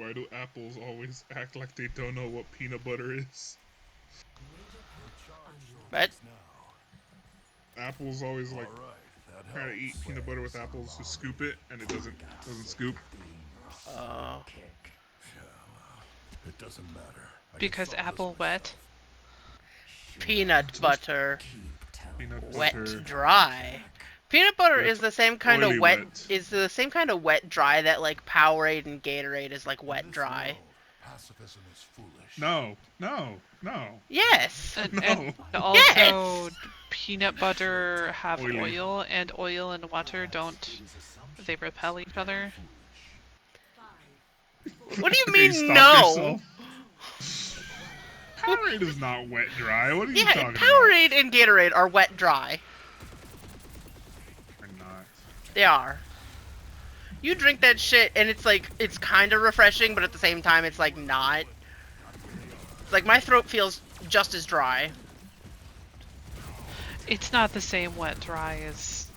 Why do apples always act like they don't know what peanut butter is? What? Apples always like try to eat peanut butter with apples to scoop it, and it doesn't scoop. Oh. It doesn't matter. Because apple wet. Peanut butter. Peanut Wet butter. dry. Peanut butter Wet, is the same kind oily of wet. wet. Is the same kind of wet dry that like Powerade and Gatorade is like wet dry. Pacifism is foolish. No. Yes. And No. also, peanut butter have Oily. oil, and oil and water don't. They repel each other. What do you Okay, mean stop no? yourself. Powerade is not wet dry. What are you Yeah, talking Powerade and Gatorade are wet dry. about? They're not. They are. You drink that shit and it's like, it's kind of refreshing, but at the same time it's like not. Like my throat feels just as dry. It's not the same wet dry as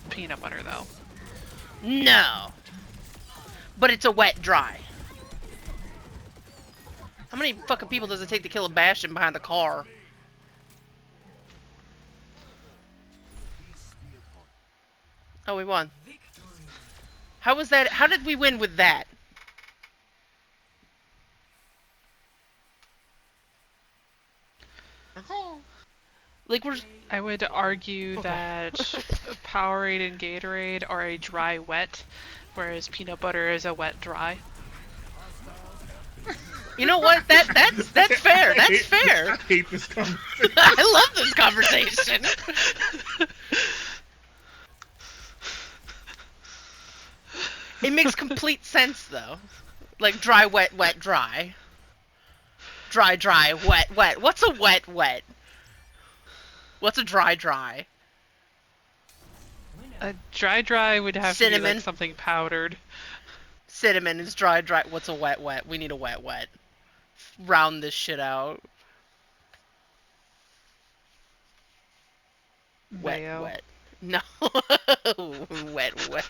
peanut butter, though. No. But it's a wet dry. How many fucking people does it take to kill a Bastion behind the car? Oh, we won. How was that? How did we win with that? Like we're. I would argue that Powerade and Gatorade are a dry wet, whereas peanut butter is a wet dry. You know what? That's fair. That's fair. I hate this conversation. I love this conversation. It makes complete sense though. Like dry, wet, wet, dry. Dry, dry, wet, wet. What's a wet, wet? What's a dry, dry? A dry would have to be Cinnamon. like something powdered. Cinnamon is dry, dry. What's a wet, wet? We need a wet, wet. Round this shit out. Wet, Mayo. wet. No. Wet, wet.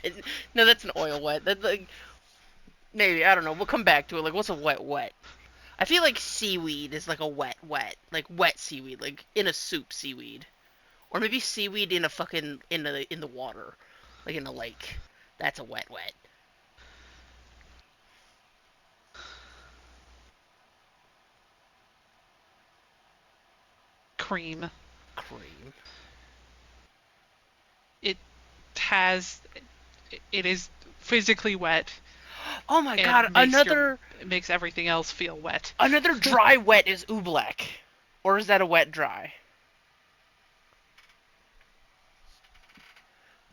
No, that's an oil wet. That's like... Maybe, I don't know. We'll come back to it. Like, what's a wet, wet? I feel like seaweed is like a wet, wet. Like, wet seaweed. Like, in a soup seaweed. Or maybe seaweed in a fucking... In the water. Like, in a lake. That's a wet, wet. Cream. Cream. It is physically wet. Oh my and god, it makes everything else feel wet. Another dry wet is oobleck. Or is that a wet dry?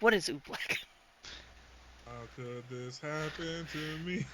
What is oobleck? How could this happen to me?